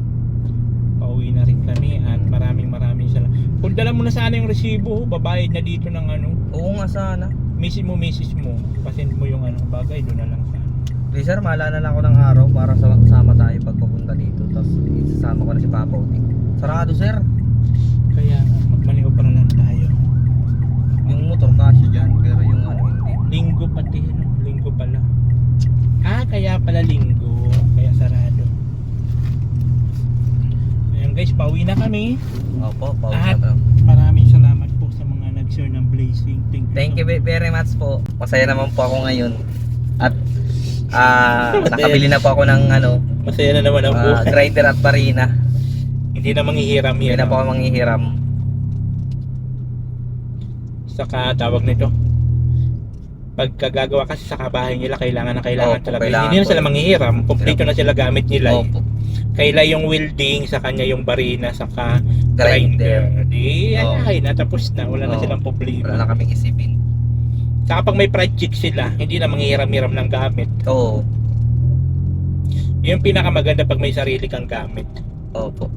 Pauwi na rin kami at maraming salamat. Kung dala mo na sana yung resibo, babayad na dito ng Oo nga sana. misis mo, pasend mo yung bagay, doon na lang sana. Please sir, maalala na ako ng araw para sama tayo pag papunta dito. Tapos isasama ko na si Papa Uti. Sarado sir. Kaya magmaniobra lang tayo. Yung motor kasya dyan, pero yung hindi. Linggo pati, linggo pala. Ah, kaya pala linggo, kaya sarado. Ayun guys, pauwi na kami. Opo, At pauwi na. maraming salamat po sa mga nag-share ng blazing. Thank you very much po. Masaya naman po ako ngayon. At nakabili na po ako ng Masaya na naman ang buhay. grinder at barina. Hindi na manghihiram Hindi yan. na po ako manghihiram. Saka tawag nito. Pagkagagawa kasi sa kabahay nila, kailangan Opo, talaga. kailangan Hindi na po. sila manghihiram. Kompleto na sila gamit nila. Opo. Kaila yung welding, sa kanya yung barina, saka Grinder. grinder. Di, Oo. ay, natapos na. Wala na Oo. silang problema. Wala na kaming isipin. Saka pag may project sila, hindi na manghihiram-hiram ng gamit. Oo. Yung pinakamaganda pag may sarili kang gamit. Opo.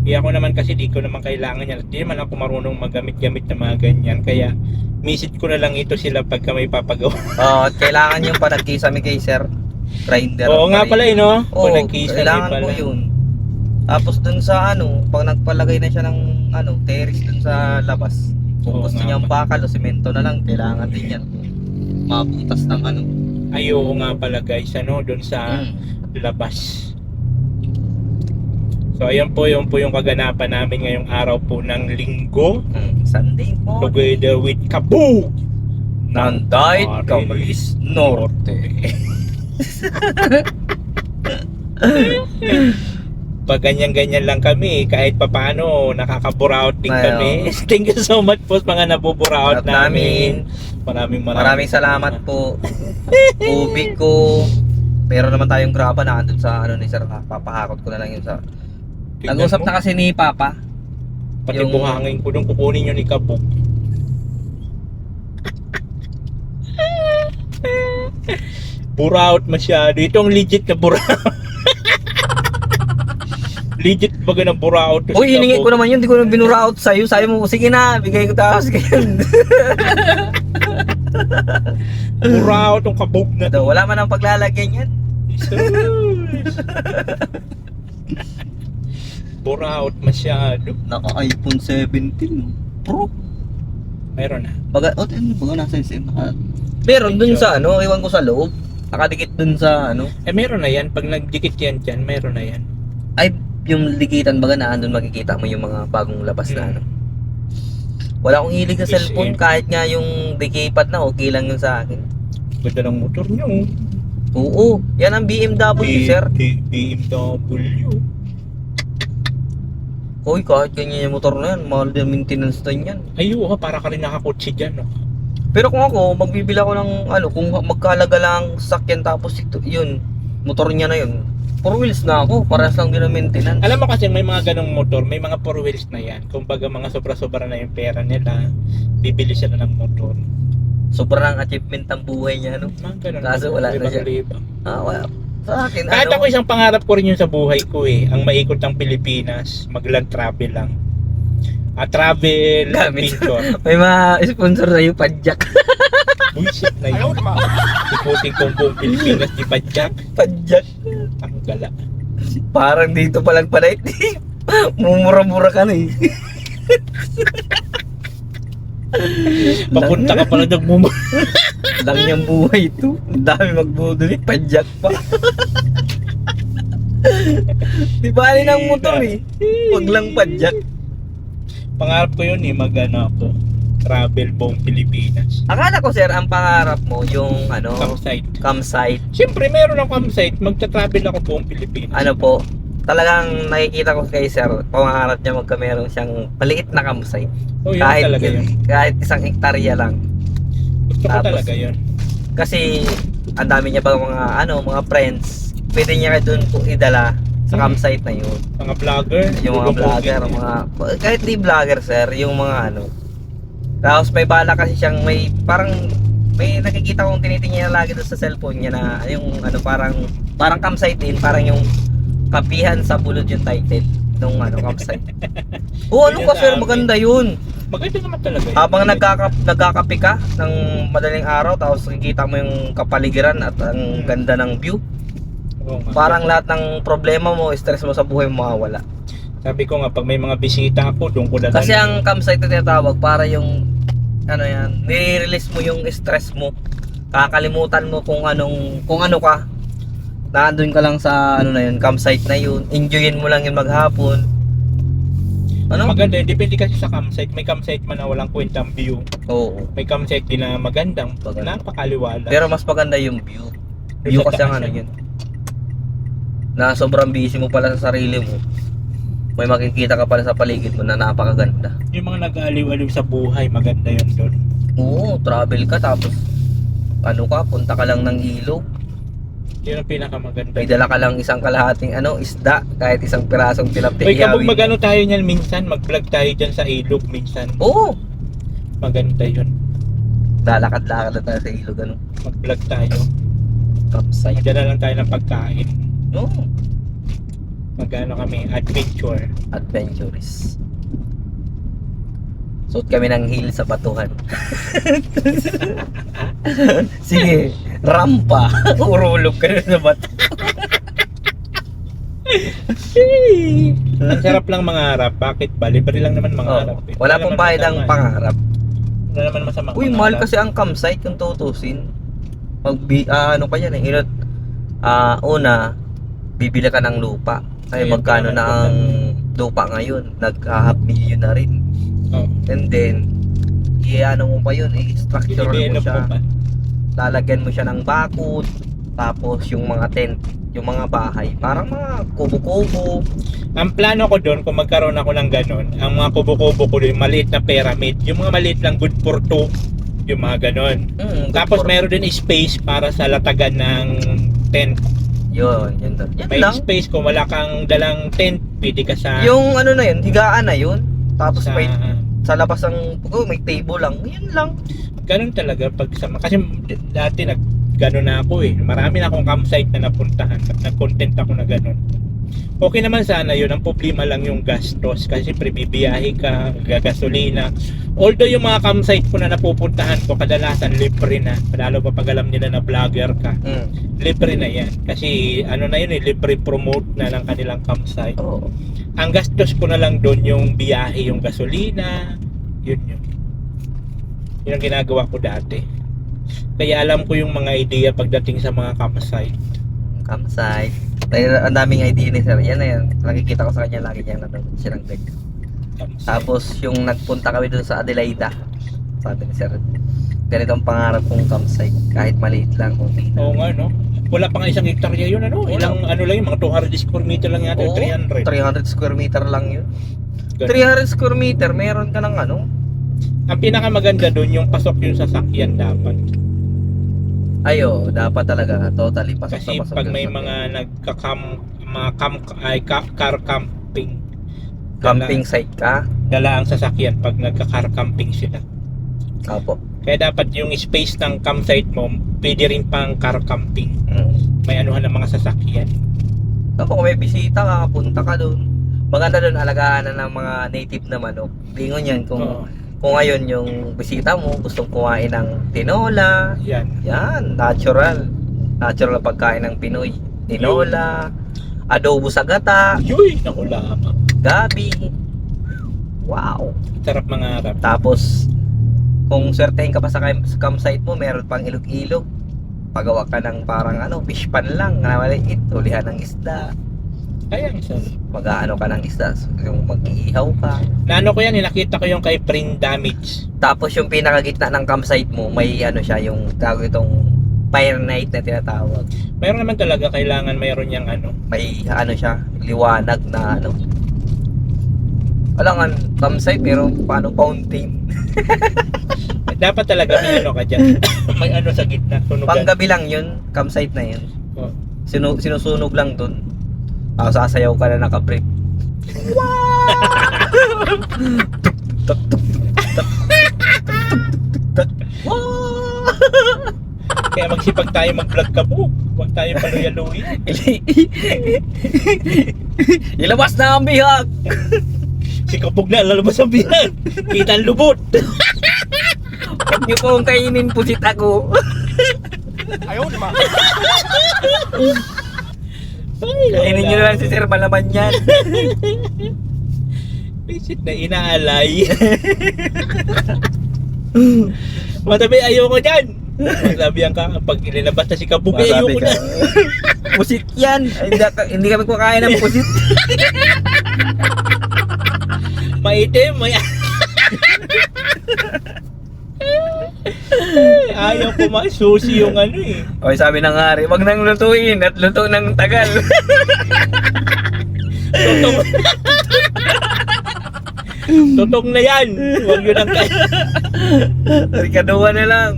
Kaya ako naman kasi di ko naman kailangan yan. At di naman ako marunong magamit-gamit na mga ganyan. Kaya misit ko na lang ito sila pagka may papagawa. At kailangan yung panagkisami kay sir. Grinder. Oo at nga barina. pala no? Oo, Pinagkisa kailangan pala. po yun. Tapos dun sa pag nagpalagay na siya ng terrace dun sa labas. Kung Oo gusto nga niyang pa. bakal o semento na lang, kailangan din yan. Mabutas ng Ay, oo nga pala guys, doon sa Mm. labas. So ayan po, yun po yung kaganapan namin ngayong araw po ng linggo. Sunday po. Together with Kabog! Nanday Camarines Camarines Norte. Pag ganyan-ganyan lang kami, kahit papano nakakaburaot din Ayaw. kami. Thank you so much po sa mga nabuburaot At namin. namin. Maraming salamat po. Ubig ko. Meron naman tayong graba na andun sa ni sir. Papahakot ko na lang yun sa. Tingnan Nag-usap mo, na kasi ni Papa. pati yung- buhangin ko doon, kukunin nyo ni Kabog. Buraot masyado. Ito ang legit na buraot. Legit baga ng buraot. to si Uy, hiningi Kabog. ko naman yun. Di ko na binuraot sa'yo. Sabi mo, sige na. Bigay ko tapos. Buraot ang Kabog na to. Wala man ang paglalagyan yan. Jesus. Buraot masyado. Naka-iPhone 17 Pro. Meron na. Baga nasa SM. Meron dun sa iwan ko sa loob. Nakadikit dun sa Meron na yan. Pag nagdikit yan dyan, meron na yan. ay yung likitan baga na andun makikita mo yung mga bagong labas na Hmm. Wala akong hilig sa Is cellphone it? kahit nga yung decaypad na okay lang yun sa akin. Ganda ng motor nyo. Oo, yan ang BMW sir. BMW. Hoy, kahit ganyan yung motor na yan, mahal din maintenance din yan. Ayun, para ka rin nakakotse dyan. No? Pero kung ako, magbibili ako ng kung magkalaga lang sasakyan tapos yun, motor niya na yun. 4 wheels na ako, parehas lang din ang maintenance. Alam mo kasi may mga ganong motor, may mga 4 wheels na yan. Kung baga mga sobra-sobra na yung pera nila, bibili sila ng motor. Sobrang achievement ang buhay niya, Mga ganon. Kaso wala na siya. Libang-libang. Wala. Sa akin, Kahit ano, ako isang pangarap ko rin yun sa buhay ko eh. Ang maikot ng Pilipinas, mag-land travel lang. Travel Gamit. adventure. may ma-sponsor na yung padjak. Bullshit na yun. 哎呦我的妈！ Ikutin ko ang buong Pilipinas di Padjak. Padjak. Ang gala. Parang dito pa lang pala, hindi. Mumura-mura ka na eh. Papunta ka pala nagmumura. Lang yung buhay ito. Ang dami magbudulit, padjak pa. Di ba alin ang motor eh? Wag lang padjak. Pangarap ko yun eh, ako. Travel buong Pilipinas. Akala ko sir, ang pangarap mo yung ano, Campsite. campsite. Siyempre, meron ng campsite. Magta-travel ako buong Pilipinas. Ano po, talagang nakikita ko kay sir, pangarap niya meron siyang maliit na campsite. Oh, yun Kahit, talaga yun. kahit isang hektarya lang. Gusto ko Tapos, talaga yun. Kasi ang dami niya pa mga friends. Pwede niya doon po idala sa campsite na yun. Mga vlogger. Yung mga vlogger, kahit di vlogger sir, yung mga ano. Tapos may bala kasi siyang may nakikita kong tinitingnan niya lagi doon sa cellphone niya na yung ano parang campsite din, parang yung kapihan sa bulod yung title nung ano campsite. Ano ka sir, maganda yun. Maganda naman talaga yun. Habang nagkakape ka ng madaling araw tapos nakikita mo yung kapaligiran at ang ganda ng view. Oo nga. Parang lahat ng problema mo, stress mo sa buhay mo mawawala. Sabi ko nga, pag may mga bisita ako, doon ko na lang. Kasi ang campsite na tinatawag para yung ano yan, nire-release mo yung stress mo. Kakalimutan mo kung ano ka. Nandun ka lang sa ano na yun, campsite na yun. Enjoyin mo lang yung maghapon. Ano? Maganda yun. Depende kasi sa campsite. May campsite man na walang kwentang view. Oo. May campsite din na magandang. Maganda. Napakaliwala. Pero mas maganda yung view. View Sa kasi ang taas ano yan. yun. Na sobrang busy mo pala sa sarili mo. May makikita ka pala sa paligid mo na napakaganda. Yung mga nag-aaliw-aliw sa buhay, maganda yun doon. Oo, travel ka tapos ano ka, punta ka lang ng ilog. Yun ang pinakamaganda. May dala ka lang isang kalahating isda, kahit isang pirasong tilapia. Uy, kapag ihawin mo. magano tayo niyan minsan, mag-vlog tayo dyan sa ilog minsan. Oo, Maganda yun. lalakad-lakad na tayo sa ilog, Mag-vlog tayo. campsite. Dala lang tayo ng pagkain. Oo, Magano kami, adventure. adventurous. Suot kami ng heel sa batuhan. Sige, rampa. Urulog ka na sa bato. Ang sarap lang mangarap. Bakit ba? Libre lang naman mangarap. Oo, eh. wala pong naman bayad ang masama eh. pangarap. Wala naman masama. Uy, mahal kasi ang campsite kung tutusin. Ano pa yan eh. Una, bibili ka ng lupa. Ay Ayun, magkano tama, na ang lupa ngayon? Nag-half million na rin. Oh. And then, i-ano mo pa yun, i-structure mo I-develop siya. mo pa. Lalagyan mo siya ng bakod. Tapos yung mga tent, yung mga bahay, parang mga kubo-kubo. Ang plano ko doon, kung magkaroon ako ng ganun, ang mga kubo-kubo ko doon, maliit na pyramid. Yung mga maliit lang, good for two. Yung mga ganun. Tapos meron din space para sa latagan ng tent. Yun May lang. space kung wala kang dalang tent, pwede ka sa Yung ano na yun, higaan na yun. Tapos sa sa labas ng may table lang. Yun lang. ganun talaga pag sa kasi dati gano'n na ako eh. Marami na akong campsite na napuntahan at nag-content ako na gano'n. Okay naman sana yun. Ang problema lang yung gastos kasi bibiyahe ka, gagasolina. Although yung mga campsite ko na napupuntahan ko kadalasan libre na. Lalo pa pag alam nila na vlogger ka. Libre na yan. Kasi ano na yun eh, libre promote na ng kanilang campsite. Oo. Ang gastos ko na lang doon yung biyahe, yung gasolina. Yun. Yun ang ginagawa ko dati. Kaya alam ko yung mga idea pagdating sa mga campsite. Campsite. Ang daming idea ni sir. Yan na yan. Nakikita ko sa kanya lagi niya nanonood siya ng ganyan. Campsite. Tapos yung nagpunta kami doon sa Adelaida. Sabi ni sir, ganito ang pangarap kong campsite. Kahit maliit lang kung di na. Oo nga no. Wala pa nga isang hektarya yun ano. Ilang ano lang yun, mga 200 square meter lang yata, Oo, 300. 300 square meter lang yun. Ganun. 300 square meter, meron ka ng ano? Ang pinakamaganda doon yung pasok yung sasakyan dapat. Ayo, dapat talaga totally pasok Kasi na pasok. pag yung may sasakyan. mga car camping. Camping site ka? Dala ang sasakyan pag nagka-car camping sila. Opo. Kaya dapat yung space ng campsite mo, pwede rin pang car camping. may anuhan ng mga sasakyan. Tapos kung may bisita ka, punta ka doon. Maganda doon, alagaan na ng mga native na manok. Bingon yan Oo. kung ngayon yung bisita mo gustong kumain ng tinola. Yan. Yan, natural. Natural na pagkain ng Pinoy. Tinola, adobo sa gata, Uy, naku lamang. gabi. Wow. Sarap mangarap. Tapos, kung swertein ka pa sa campsite mo, meron pang ilog-ilog. Pagawa ka ng parang fish pan lang na maliit, ulihan ng isda. Kaya sir. Mag-aano ka ng isda, yung mag-iihaw ka. Naano ko yan, nakita ko yung kay Brain Damage. Tapos yung pinakagitna ng campsite mo, may siya, yung tawag itong fire night na tinatawag. Mayroon naman talaga kailangan mayroon yang May siya, liwanag na Alangan, campsite, pero paano fountain? Dapat talaga may ka dyan. May sa gitna. Sunugan. Panggabi lang yun, campsite na yun. Oh. Sinusunog lang dun. Tapos sasayaw ka na naka-break. Kaya magsipag tayo mag-vlog ka po. Huwag tayo paluya-luya. Ilabas na ang bihag! Si Kapog na, lalabas ang bihan. Kita ang lubot. Huwag niyo pong kainin pusit ako. 哎呦我的妈！ Kainin niyo na lang si Sir, malaman yan. Visit na inaalay. Matabi, ayoko dyan. Masabihan ka, pag ilalabas na si Kapog, ayoko na. Pusit yan. Hindi kami kumakain ng pusit. Maitim, ayaw ko susi yung Okay, sabi ng hari, wag nang lutuin at luto ng tagal. Tutong. Tutong na yan. Huwag yun ang kaya. Rikaduha na lang.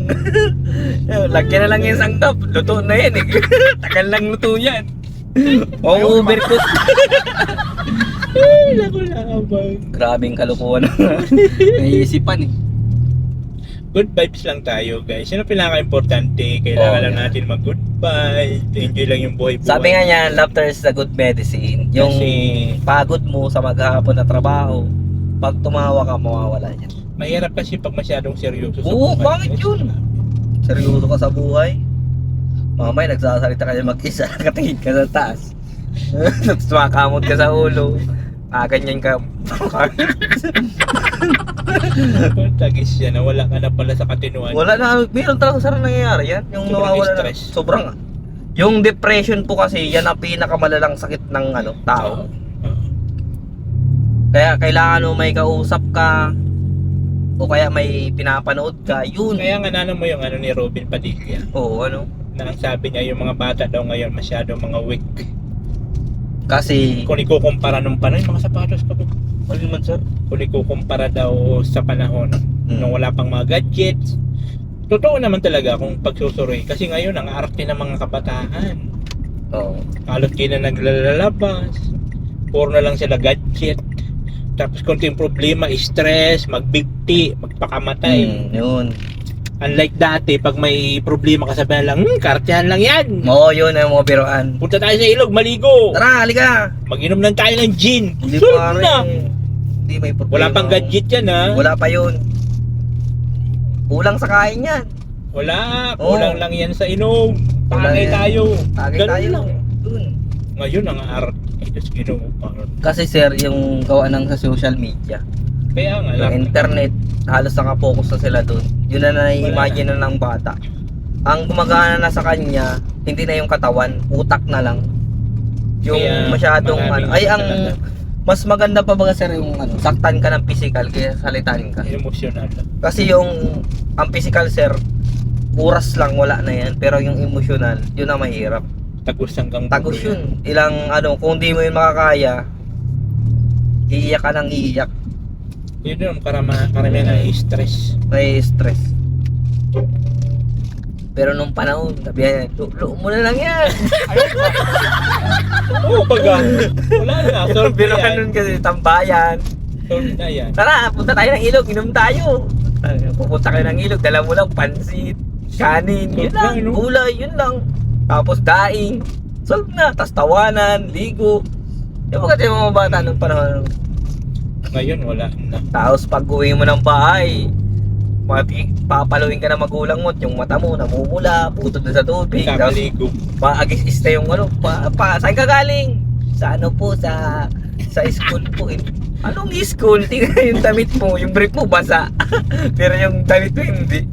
Lagyan na lang yung sangkap. Luto na yan eh. Tagal lang luto yan. O overcook. Ay, naku lamang. Grabing kalukuhan. Naiisipan eh. Good vibes lang tayo, guys. Yun ang pinaka-importante. Kailangan Oo, lang yan. natin mag-good vibes. Enjoy lang yung buhay-buhay. Sabi nga niya, laughter is a good medicine. Yung Kasi pagod mo sa maghapon na trabaho, pag tumawa ka, mawawala yan. mahirap kasi pag masyadong seryoso sa Oo, buhay. bakit yun? Seryoso ka sa buhay? Mamaya nagsasalita ka na mag-isa, nakatingin ka sa taas. Sumakamot ka sa ulo. Ganyan ka. Tagis yan, nawala ka na pala sa katinuan. Wala na, meron talaga sarang nangyayari yan. Yung Sobrang nawawala na. stress. Sobrang. Yung depression po kasi, yan ang pinakamalalang sakit ng tao. Kaya kailangan mo may kausap ka, o kaya may pinapanood ka, yun. Kaya nga nano mo yung ni Robin Padilla. Oo, Na ang sabi niya, yung mga bata daw ngayon masyadong mga weak. Kasi, Kung ikukumpara nung panahon, yung mga sapatos ka po. ano man sir? Kung ikukumpara daw sa panahon nung wala pang mga gadgets, totoo naman talaga kung pagsusuri. Kasi ngayon, ang arte ng mga kabataan. Oo. Halos di na naglalabas. Puro na lang sila gadget. Tapos konting problema, stress, magbigti, magpakamatay. Yun. Unlike dati, pag may problema ka sabihan lang, kartihan lang yan. Oo, yun ang mga biroan. Punta tayo sa ilog, maligo. Tara, halika! Mag-inom lang tayo ng gin. Hindi Solve pare. na. Hindi may problema. Wala pang gadget yan ha. Wala pa yun. Kulang sa kain yan. Wala. Oo. Kulang lang yan sa inom. Kulang Tagay yan. tayo. Tagay Ganun tayo. lang. Dun. Ngayon ang art. Diyos ginoo. Kasi sir, yung gawa ng sa social media, Kaya nga yung lang. internet, halos nakapokus na sila dun. Yun na na-imagine na ng bata. Ang gumagana na sa kanya, hindi na yung katawan, utak na lang. Yung Kaya masyadong maraming ay ang talaga. mas maganda pa ba sir yung saktan ka ng physical kaya salitain ka. Emotional. Kasi yung ang physical sir, oras lang wala na yan, pero yung emotional, yun ang mahirap. Tagos hanggang Tagos dulo yan. yun. Ilang kung di mo yun makakaya, iiyak ka ng iiyak. Yun yung karamihan ng stress. May stress. Pero nung panahon, sabihan niya, luo mo na lang yan. Oo, baga. Wala na. Solve Pero na yan. ganun kasi, tambayan. Solve na yan. Tara, punta tayo ng ilog, inom tayo. Pupunta kayo ng ilog, dala mo lang pansit, kanin, yun lang, Solve lang, no? gulay, yun lang. Tapos daing. Solve na. Tapos tawanan, ligo. Yung mga kasi mga bata nung panahon. Ngayon, wala na. Tapos pag uwi mo ng bahay, papaluin ka na magulang mo at yung mata mo namumula, putol na sa tubig. Tapos Kapaligo. maagis na yung ano, saan ka galing? Sa ano po, sa school po. Anong school? Tingnan yung damit mo, yung brief mo basa. Pero yung damit mo hindi.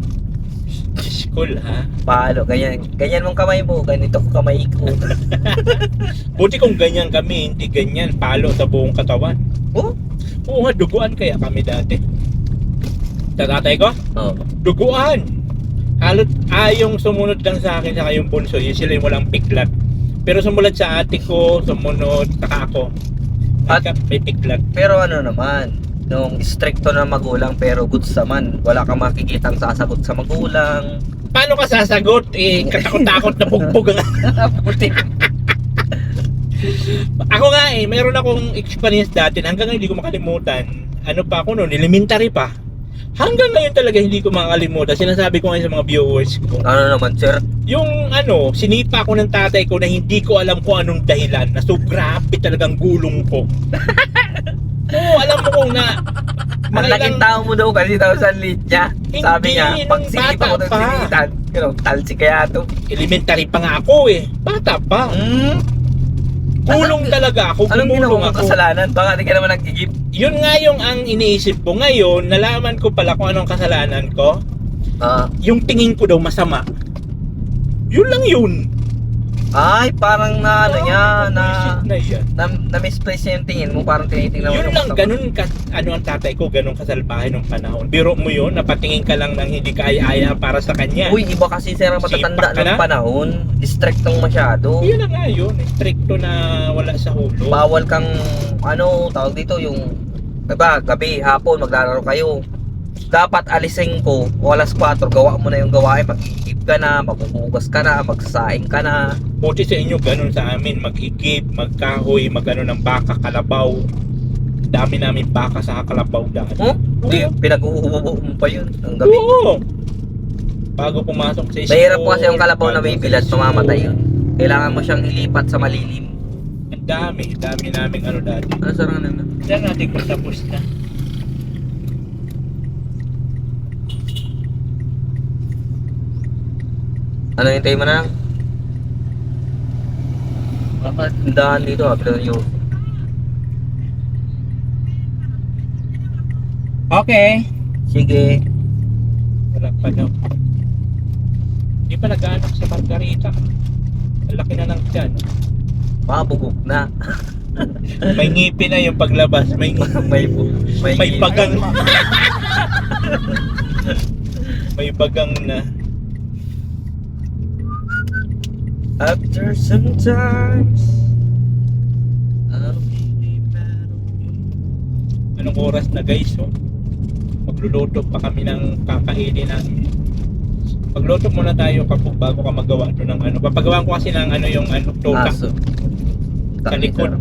School, ha? Paano? Ganyan mong kamay mo, ganito ko kamay ko. Buti kung ganyan kami, hindi ganyan. Palo sa buong katawan. Oh? Oo nga, duguan kaya kami dati. Sa tatay ko, Oh. duguan. Halot, yung sumunod lang sa akin sa yung bunso, yun sila yung walang piklat. Pero sumunod sa ate ko, sumunod saka ako. May piklat. Pero ano naman, nung stricto na magulang pero goods naman, wala kang makikitang sasagot sa magulang. Paano ka sasagot? Katakot-takot na bugbog ang Puti. Ako nga mayroon akong experience dati hanggang ngayon hindi ko makalimutan. Ano pa ako noon, elementary pa. Hanggang ngayon talaga hindi ko makalimutan. Sinasabi ko ngayon sa mga viewers ko. Ano naman, sir? Yung sinipa ako ng tatay ko na hindi ko alam kung anong dahilan. Na so grabe talagang gulong ko. Oo, alam mo kung na Ang laking tao mo daw kasi daw sa lead niya. Sabi niya, Hindi, pag nung sinipa bata ko ng pa. sinitan, talsi kaya to. elementary pa nga ako Bata pa. Gulong talaga ako. Anong ginawa Gumulong mong ako. kasalanan? Baka di ka naman nagigip. Yun nga yung ang iniisip ko ngayon. Nalaman ko pala kung anong kasalanan ko. Yung tingin ko daw masama. Yun lang yun. Ay, parang na ano niya, Bullshit na yan. na misplace niya yung tingin mo, parang tinitingnan mo. Yun ng lang, masama. ganun ka, ang tatay ko, ganun kasalbahe nung panahon. Biro mo yun, napatingin ka lang ng hindi kaya para sa kanya. Uy, iba kasi sir ang matatanda Sipak ka na? ng panahon. Distractong masyado. Yun na nga yun, stricto na wala sa hulo. Bawal kang, tawag dito, yung, diba, gabi, hapon, maglalaro kayo. Dapat alisin ko, o alas 4, gawa mo na yung gawain, mag-iikip ka na, maghuhugas ka na, magsasaing ka na. Buti sa inyo, ganun sa amin, mag-ikip, magkahoy, magano ng baka, kalabaw. Dami namin baka sa kalabaw dati. Oh? Hindi, pinag-uubo mo pa yun, ang gabi. Oo! Bago pumasok sa school. Mahirap po kasi yung kalabaw na may bago bilat, sa mamamatay school. yun. Kailangan mo siyang ilipat sa malilim. Ang dami naming dati. Ano sa na? Diyan natin kung tapos na. Ano yung tayo mo na? Bakit tindahan dito pero yung Okay. sige. Wala pa daw. Hindi pa nag-aanak sa Margarita. Ang laki na ng tiyan. Mabugok na. May ngipin na yung paglabas. May may bagang. May bagang na. After some times I'll be better. Anong oras na guys? Magluluto pa kami ng kakainin namin. Magluto muna tayo kapag bago ka magawa doon ng Papagawaan ko kasi ng yung tuka Aso. sa likod.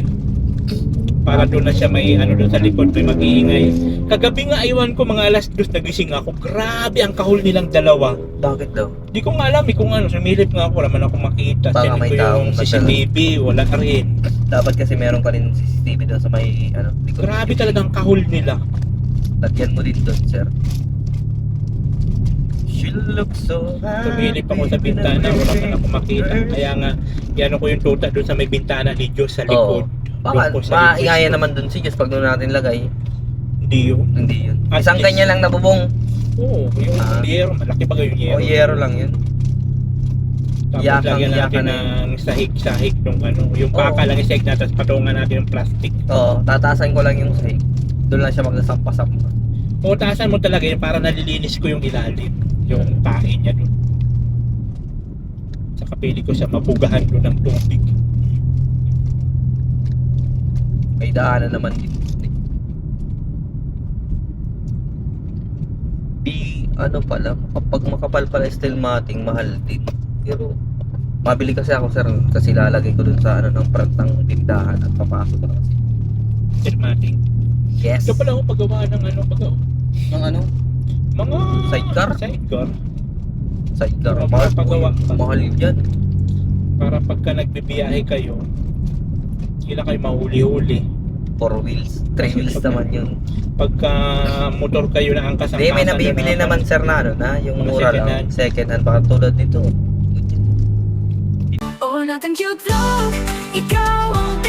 Para doon na siya may doon sa likod may mag-iingay. Kagabi nga iwan ko mga alas 2 nagising ako. Grabe ang kahul nilang dalawa. Bakit daw? Di ko nga alam kung sumilip nga ako, wala man ako makita. Baka Sinig may ko yung taong CCTV, wala ka rin. Dapat kasi meron ka rin CCTV doon sa may likod. Grabe talagang kahul nila. Lagyan mo din doon, sir. She looks so Sumilip ako sa bintana, wala man ako makita. Kaya nga, yan ko yung tuta doon sa may bintana ni Diyos sa likod. Baka Doon ko sa likod. maingaya naman doon si Diyos pag doon natin lagay. Hindi yun. Hindi yun. At Isang least- kanya lang nabubong. Oo, yung yero, malaki pa yung yero. O yero lang yun. Tapos Yakang- lagyan natin yakan na ng sahig nung yung baka Oo. lang isig na, tapos patungan natin yung plastic. Oo, tatasan ko lang yung sahig. Doon lang siya magsasampa-sampa. O taasan mo talaga yun para nalilinis ko yung ilalim, yung tahi niya doon. Saka pili ko siya mabugahan doon ng tubig. May daanan naman din. Pala, kapag makapal pala steel matting, mahal din. Pero, mabili kasi ako sir, kasi lalagay ko dun sa ng front ng tindahan at papasok na kasi. Firmating. Yes! Ito pala ako paggawa ng Ng mga Sidecar? Sidecar. Sidecar. Oo, Mahal, pagawa pa. mahal yan. Para pagka nagbibiyahe kayo, kailan kayo mahuli-huli. 4 wheels. 3 wheels naman yun. Pagka motor kayo na angkas Hindi, may nabibili naman sir na ano na, yung Mga mura second lang. hand. Second hand, baka tulad nito. Oh, natin cute vlog, ikaw ang